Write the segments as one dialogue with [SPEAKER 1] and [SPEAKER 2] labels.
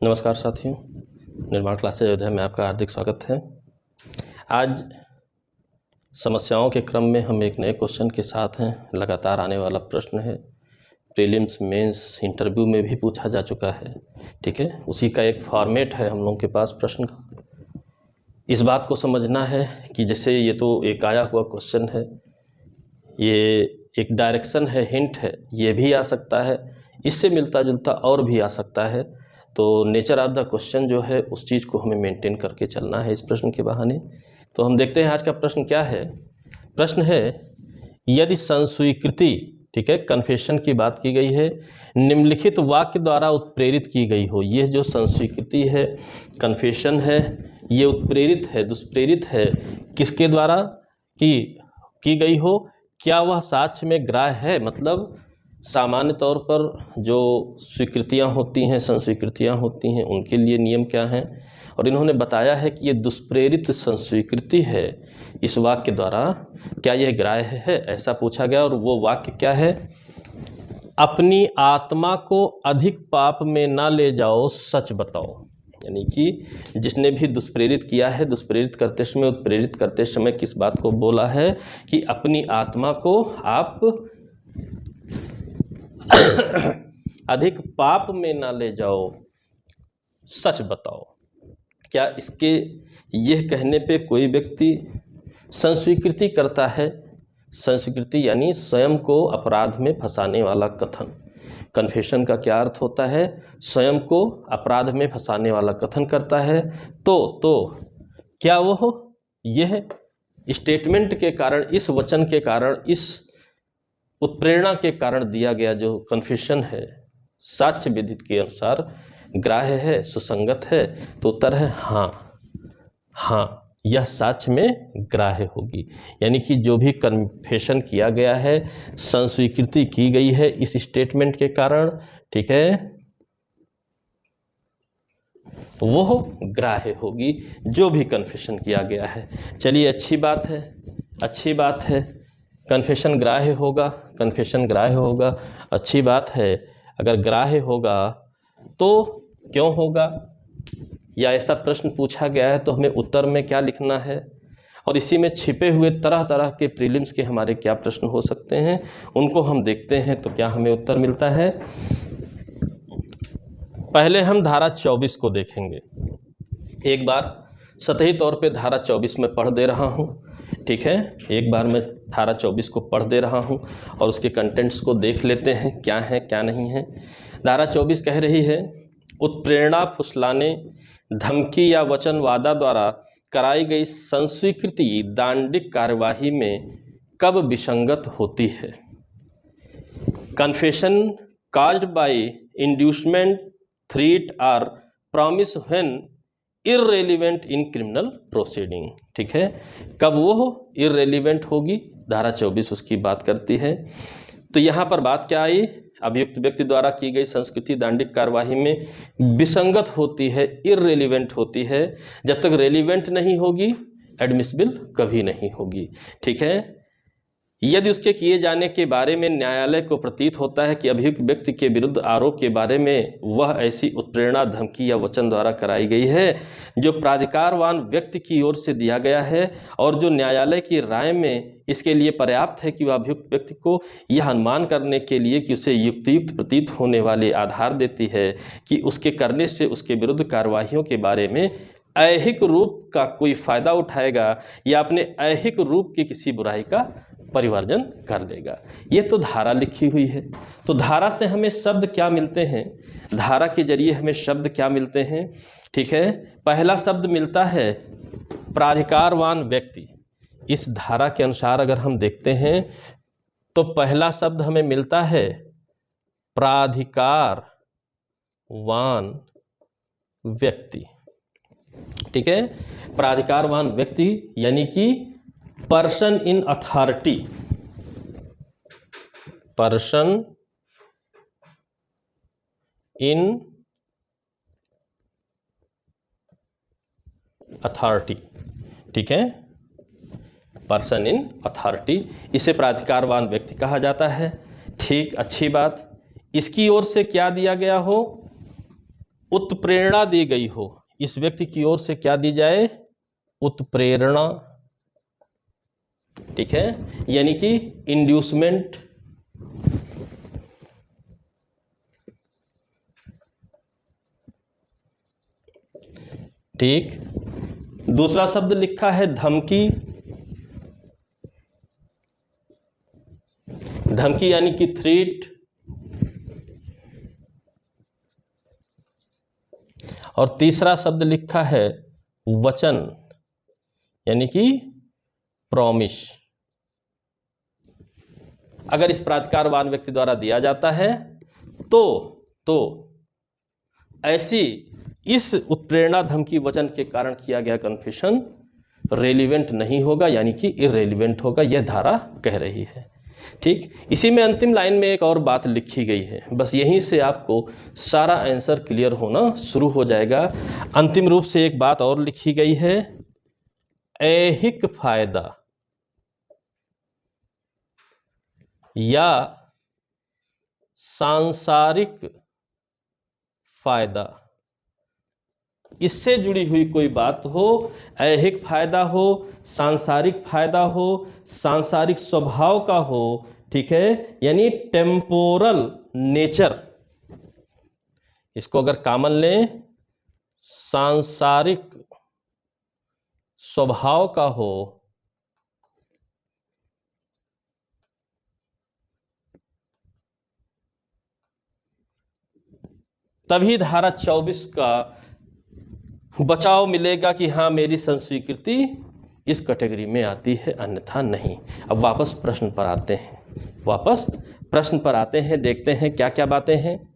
[SPEAKER 1] नमस्कार साथियों, निर्माण क्लासेस अयोध्या में आपका हार्दिक स्वागत है। आज समस्याओं के क्रम में हम एक नए क्वेश्चन के साथ हैं। लगातार आने वाला प्रश्न है, प्रीलिम्स, मेंस, इंटरव्यू में भी पूछा जा चुका है। ठीक है, उसी का एक फॉर्मेट है हम लोगों के पास प्रश्न का। इस बात को समझना है कि जैसे ये तो एक आया हुआ क्वेश्चन है, ये एक डायरेक्शन है, हिंट है, ये भी आ सकता है, इससे मिलता जुलता और भी आ सकता है। तो नेचर ऑफ द क्वेश्चन जो है उस चीज़ को हमें मेंटेन करके चलना है इस प्रश्न के बहाने। तो हम देखते हैं आज का प्रश्न क्या है। प्रश्न है, यदि संस्वीकृति, ठीक है, कन्फेशन की बात की गई है, निम्नलिखित वाक्य द्वारा उत्प्रेरित की गई हो। ये जो संस्वीकृति है, कन्फेशन है, ये उत्प्रेरित है, दुष्प्रेरित है, किसके द्वारा की गई हो? क्या वह साक्ष्य में ग्राह्य है? मतलब सामान्य तौर पर जो स्वीकृतियां होती हैं, संस्वीकृतियां होती हैं, उनके लिए नियम क्या हैं, और इन्होंने बताया है कि ये दुष्प्रेरित संस्वीकृति है। इस वाक्य द्वारा क्या यह ग्राह्य है, ऐसा पूछा गया। और वो वाक्य क्या है? अपनी आत्मा को अधिक पाप में ना ले जाओ, सच बताओ। यानी कि जिसने भी दुष्प्रेरित किया है, दुष्प्रेरित करते समय, उत्प्रेरित करते समय किस बात को बोला है कि अपनी आत्मा को आप अधिक पाप में ना ले जाओ, सच बताओ। क्या इसके यह कहने पे कोई व्यक्ति संस्वीकृति करता है? संस्वीकृति यानी स्वयं को अपराध में फंसाने वाला कथन। कन्फेशन का क्या अर्थ होता है? स्वयं को अपराध में फंसाने वाला कथन करता है। तो क्या वो यह स्टेटमेंट के कारण, इस वचन के कारण, इस उत्प्रेरणा के कारण दिया गया जो कन्फेशन है, साक्ष्य विधित के अनुसार ग्राह्य है, सुसंगत है? तो उत्तर है हाँ, यह साक्ष्य में ग्राह्य होगी। यानी कि जो भी कन्फेशन किया गया है, संस्वीकृति की गई है इस स्टेटमेंट के कारण, ठीक है, वो ग्राह्य होगी, जो भी कन्फेशन किया गया है। चलिए, अच्छी बात है, कन्फेशन ग्राह्य होगा, कन्फेशन ग्राह्य होगा, अच्छी बात है। अगर ग्राह्य होगा तो क्यों होगा, या ऐसा प्रश्न पूछा गया है तो हमें उत्तर में क्या लिखना है, और इसी में छिपे हुए तरह तरह के प्रीलिम्स के हमारे क्या प्रश्न हो सकते हैं, उनको हम देखते हैं तो क्या हमें उत्तर मिलता है। पहले हम धारा 24 को देखेंगे। एक बार सतही तौर पे धारा 24 में पढ़ दे रहा हूँ, ठीक है, एक बार मैं धारा 24 को पढ़ दे रहा हूँ और उसके कंटेंट्स को देख लेते हैं क्या है क्या नहीं है। धारा 24 कह रही है, उत्प्रेरणा, फुसलाने, धमकी या वचन वादा द्वारा कराई गई संस्वीकृति दांडिक कार्यवाही में कब विसंगत होती है? Confession caused by inducement, threat or promise when irrelevant in criminal proceeding। ठीक है, कब वो irrelevant होगी? धारा 24 उसकी बात करती है। तो यहाँ पर बात क्या आई? अभियुक्त व्यक्ति द्वारा की गई संस्कृति दांडिक कार्यवाही में विसंगत होती है, irrelevant होती है। जब तक रेलिवेंट नहीं होगी, एडमिसिबल कभी नहीं होगी। ठीक है, यदि उसके किए जाने के बारे में न्यायालय को प्रतीत होता है कि अभियुक्त व्यक्ति के विरुद्ध आरोप के बारे में वह ऐसी उत्प्रेरणा, धमकी या वचन द्वारा कराई गई है जो प्राधिकारवान व्यक्ति की ओर से दिया गया है, और जो न्यायालय की राय में इसके लिए पर्याप्त है कि वह अभियुक्त व्यक्ति को यह अनुमान करने के लिए कि उसे युक्तियुक्त प्रतीत होने वाले आधार देती है कि उसके करने से उसके विरुद्ध कार्यवाहियों के बारे में ऐहिक रूप का कोई फायदा उठाएगा या अपने ऐहिक रूप की किसी बुराई का परिवर्जन कर लेगा। ये तो धारा लिखी हुई है। तो धारा से हमें शब्द क्या मिलते हैं? धारा के जरिए हमें शब्द क्या मिलते हैं? ठीक है, पहला शब्द मिलता है प्राधिकारवान व्यक्ति। इस धारा के अनुसार अगर हम देखते हैं तो पहला शब्द हमें मिलता है प्राधिकारवान व्यक्ति। ठीक है, प्राधिकारवान व्यक्ति यानी कि person in authority, person in authority. ठीक है, पर्सन इन अथॉरिटी, इसे प्राधिकारवान व्यक्ति कहा जाता है। ठीक, अच्छी बात। इसकी ओर से क्या दिया गया हो? उत्प्रेरणा दी गई हो, इस व्यक्ति की ओर से क्या दी जाए, उत्प्रेरणा, ठीक है, यानी कि इंड्यूसमेंट। ठीक, दूसरा शब्द लिखा है धमकी, धमकी यानी कि थ्रेट, और तीसरा शब्द लिखा है वचन यानी कि प्रॉमिस। अगर इस प्राधिकारवान व्यक्ति द्वारा दिया जाता है तो ऐसी इस उत्प्रेरणा धमकी वचन के कारण किया गया कन्फेशन रेलिवेंट नहीं होगा, यानी कि इररेलिवेंट होगा, यह धारा कह रही है। ठीक, इसी में अंतिम लाइन में एक और बात लिखी गई है, बस यहीं से आपको सारा आंसर क्लियर होना शुरू हो जाएगा। अंतिम रूप से एक बात और लिखी गई है, ऐहिक फायदा या सांसारिक फायदा, इससे जुड़ी हुई कोई बात हो, ऐहिक फायदा हो, सांसारिक फायदा हो, सांसारिक स्वभाव का हो, ठीक है, यानी टेम्पोरल नेचर, इसको अगर कॉमन लें, सांसारिक स्वभाव का हो, तभी धारा 24 का बचाव मिलेगा कि हाँ मेरी संस्वीकृति इस कैटेगरी में आती है, अन्यथा नहीं। अब वापस प्रश्न पर आते हैं, देखते हैं क्या क्या बातें हैं।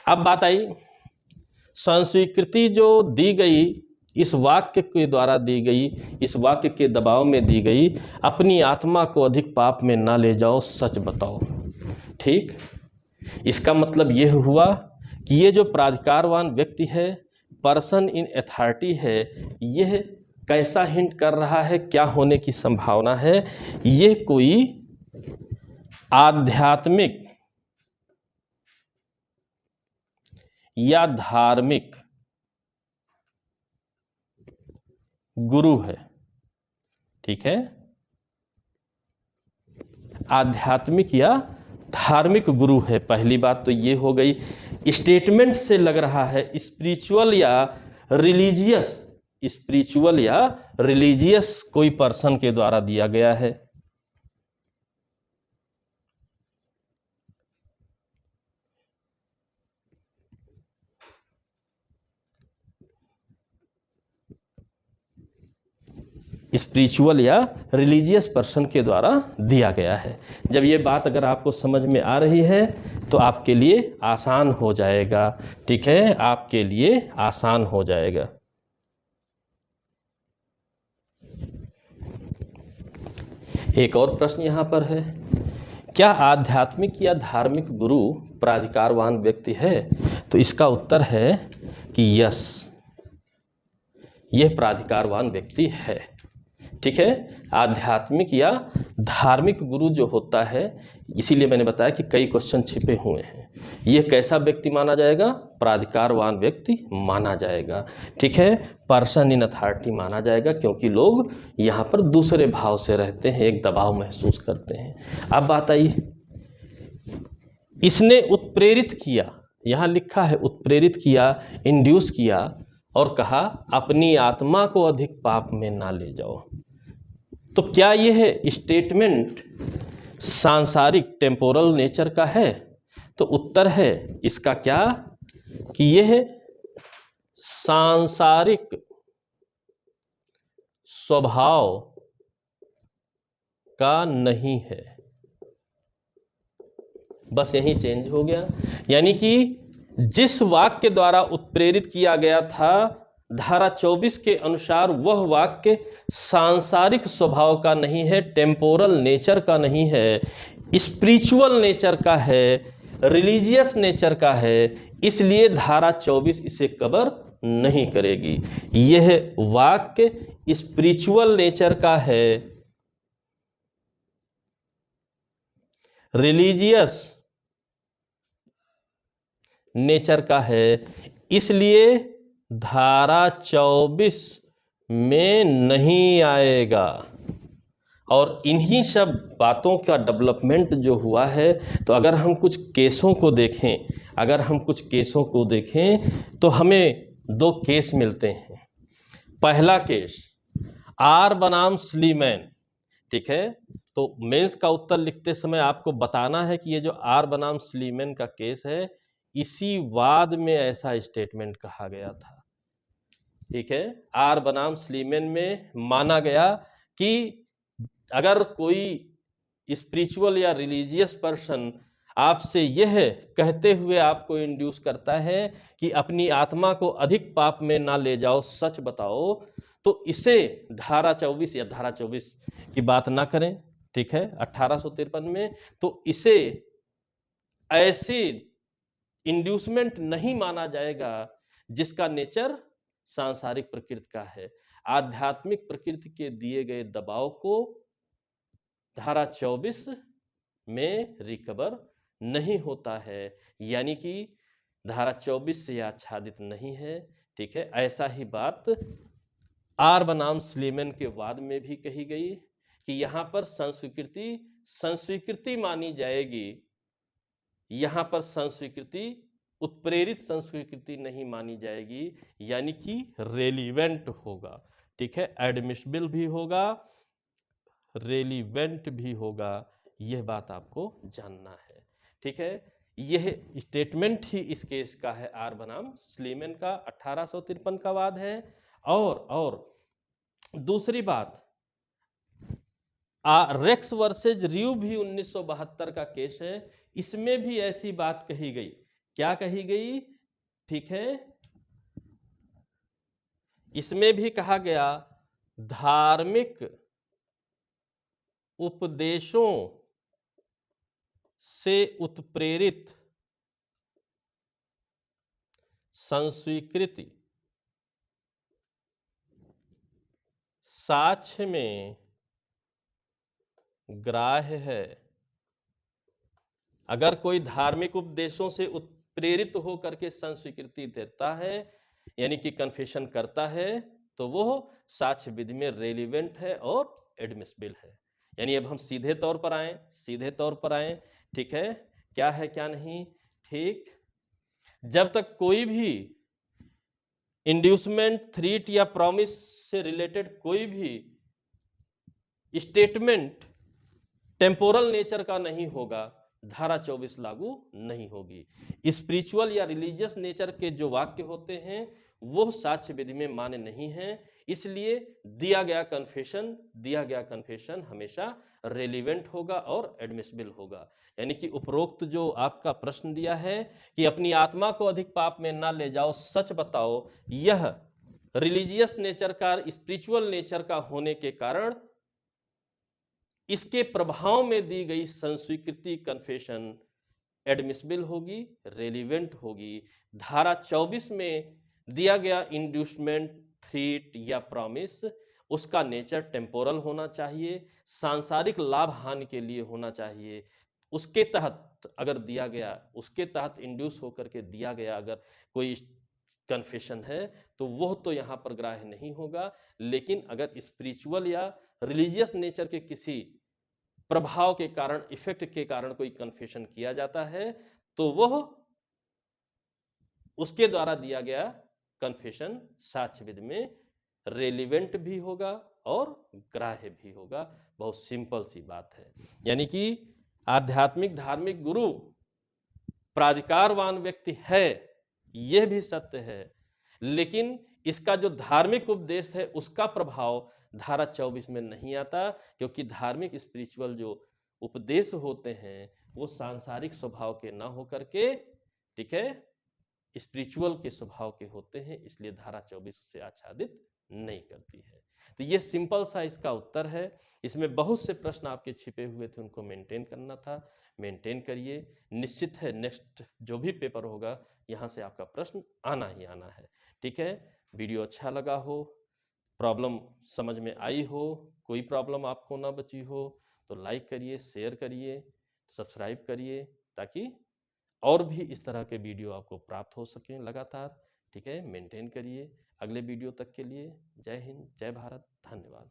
[SPEAKER 1] अब बात आई, संस्वीकृति जो दी गई, इस वाक्य के द्वारा दी गई, इस वाक्य के दबाव में दी गई, अपनी आत्मा को अधिक पाप में ना ले जाओ, सच बताओ। ठीक, इसका मतलब यह हुआ कि ये जो प्राधिकारवान व्यक्ति है, पर्सन इन अथॉरिटी है, यह कैसा हिंट कर रहा है, क्या होने की संभावना है, यह कोई आध्यात्मिक या धार्मिक गुरु है। ठीक है, आध्यात्मिक या धार्मिक गुरु है। पहली बात तो ये हो गई। स्टेटमेंट से लग रहा है स्पिरिचुअल या रिलीजियस कोई पर्सन के द्वारा दिया गया है। स्पिरिचुअल या रिलीजियस पर्सन के द्वारा दिया गया है। जब ये बात अगर आपको समझ में आ रही है तो आपके लिए आसान हो जाएगा। ठीक है, आपके लिए आसान हो जाएगा। एक और प्रश्न यहाँ पर है, क्या आध्यात्मिक या धार्मिक गुरु प्राधिकारवान व्यक्ति है? तो इसका उत्तर है कि यस, यह प्राधिकारवान व्यक्ति है। ठीक है, आध्यात्मिक या धार्मिक गुरु जो होता है, इसीलिए मैंने बताया कि कई क्वेश्चन छिपे हुए हैं। यह कैसा व्यक्ति माना जाएगा? प्राधिकारवान व्यक्ति माना जाएगा। ठीक है, पर्सन इन अथॉरिटी माना जाएगा, क्योंकि लोग यहाँ पर दूसरे भाव से रहते हैं, एक दबाव महसूस करते हैं। अब बात आई, इसने उत्प्रेरित किया, यहाँ लिखा है उत्प्रेरित किया, इंड्यूस किया, और कहा अपनी आत्मा को अधिक पाप में ना ले जाओ। तो क्या यह स्टेटमेंट सांसारिक टेम्पोरल नेचर का है? तो उत्तर है इसका क्या कि यह सांसारिक स्वभाव का नहीं है। बस यही चेंज हो गया, यानी कि जिस वाक्य द्वारा उत्प्रेरित किया गया था धारा 24 के अनुसार, वह वाक्य सांसारिक स्वभाव का नहीं है, टेम्पोरल नेचर का नहीं है, स्पिरिचुअल नेचर का है, रिलीजियस नेचर का है। इसलिए धारा 24 इसे कवर नहीं करेगी। यह वाक्य स्पिरिचुअल नेचर का है, रिलीजियस नेचर का है, इसलिए धारा 24 में नहीं आएगा। और इन्हीं सब बातों का डेवलपमेंट जो हुआ है, तो अगर हम कुछ केसों को देखें तो हमें दो केस मिलते हैं। पहला केस आर बनाम स्लीमैन, ठीक है। तो मेंस का उत्तर लिखते समय आपको बताना है कि ये जो आर बनाम स्लीमैन का केस है, इसी वाद में ऐसा स्टेटमेंट कहा गया था, ठीक है। आर बनाम स्लीमैन में माना गया कि अगर कोई स्पिरिचुअल या रिलीजियस पर्सन आपसे यह कहते हुए आपको इंड्यूस करता है कि अपनी आत्मा को अधिक पाप में ना ले जाओ, सच बताओ, तो इसे धारा 24 या धारा 24 की बात ना करें, ठीक है, 1853 में, तो इसे ऐसे इंड्यूसमेंट नहीं माना जाएगा जिसका नेचर सांसारिक प्रकृति का है। आध्यात्मिक प्रकृति के दिए गए दबाव को धारा 24 में रिकवर नहीं होता है, यानी कि धारा 24 से आच्छादित नहीं है, ठीक है। ऐसा ही बात आर बनाम स्लीमैन के वाद में भी कही गई कि यहां पर संस्वीकृति मानी जाएगी, यहां पर संस्वीकृति उत्प्रेरित संस्वीकृति नहीं मानी जाएगी, यानी कि रेलिवेंट होगा, ठीक है, एडमिसिबल भी होगा, रेलिवेंट भी होगा। यह बात आपको जानना है, ठीक है। यह स्टेटमेंट ही इस केस का है, आर बनाम स्लीमैन का 1853 का वाद है। और दूसरी बात, रेक्स वर्सेज र्यू भी 1972 का केस है, इसमें भी ऐसी बात कही गई। क्या कही गई, ठीक है, इसमें भी कहा गया धार्मिक उपदेशों से उत्प्रेरित संस्वीकृति साक्ष्य में ग्राह्य है। अगर कोई धार्मिक उपदेशों से उत्प्रेरित होकर के संस्वीकृति देता है, यानी कि कन्फेशन करता है, तो वो साक्ष्य विधि में रेलिवेंट है और एडमिसिबल है। यानी अब हम सीधे तौर पर आए, ठीक है, क्या है क्या नहीं, ठीक। जब तक कोई भी इंड्यूसमेंट, थ्रीट या प्रॉमिस से रिलेटेड कोई भी स्टेटमेंट टेम्पोरल नेचर का नहीं होगा, धारा 24 लागू नहीं होगी। स्पिरिचुअल या रिलीजियस नेचर के जो वाक्य होते हैं वो साक्ष्य विधि में मान्य नहीं है, इसलिए दिया गया कन्फेशन हमेशा रेलिवेंट होगा और एडमिसिबल होगा। यानी कि उपरोक्त जो आपका प्रश्न दिया है कि अपनी आत्मा को अधिक पाप में ना ले जाओ, सच बताओ, यह रिलीजियस नेचर का, स्पिरिचुअल नेचर का होने के कारण इसके प्रभाव में दी गई संस्वीकृति कन्फेशन एडमिसिबल होगी, रेलिवेंट होगी। धारा 24 में दिया गया इंड्यूसमेंट, थ्रीट या प्रॉमिस, उसका नेचर टेम्पोरल होना चाहिए, सांसारिक लाभ हानि के लिए होना चाहिए। उसके तहत अगर दिया गया, उसके तहत इंड्यूस होकर के दिया गया अगर कोई कन्फेशन है, तो वह तो यहाँ पर ग्राह्य नहीं होगा। लेकिन अगर स्पिरिचुअल या रिलीजियस नेचर के किसी प्रभाव के कारण, इफेक्ट के कारण कोई कन्फेशन किया जाता है, तो वह उसके द्वारा दिया गया कन्फेशन साक्ष्य विधि में रेलिवेंट भी होगा और ग्राह्य भी होगा। बहुत सिंपल सी बात है। यानी कि आध्यात्मिक धार्मिक गुरु प्राधिकारवान व्यक्ति है, यह भी सत्य है, लेकिन इसका जो धार्मिक उपदेश है उसका प्रभाव धारा 24 में नहीं आता, क्योंकि धार्मिक स्पिरिचुअल जो उपदेश होते हैं वो सांसारिक स्वभाव के ना होकर के, ठीक है, स्पिरिचुअल के स्वभाव के होते हैं, इसलिए धारा 24 उससे आच्छादित नहीं करती है। तो ये सिंपल सा इसका उत्तर है। इसमें बहुत से प्रश्न आपके छिपे हुए थे, उनको मेंटेन करना था, मेंटेन करिए। निश्चित है नेक्स्ट जो भी पेपर होगा यहाँ से आपका प्रश्न आना ही आना है, ठीक है। वीडियो अच्छा लगा हो, प्रॉब्लम समझ में आई हो, कोई प्रॉब्लम आपको ना बची हो, तो लाइक करिए, शेयर करिए, सब्सक्राइब करिए, ताकि और भी इस तरह के वीडियो आपको प्राप्त हो सकें लगातार। ठीक है, मेंटेन करिए। अगले वीडियो तक के लिए जय हिंद, जय भारत, धन्यवाद।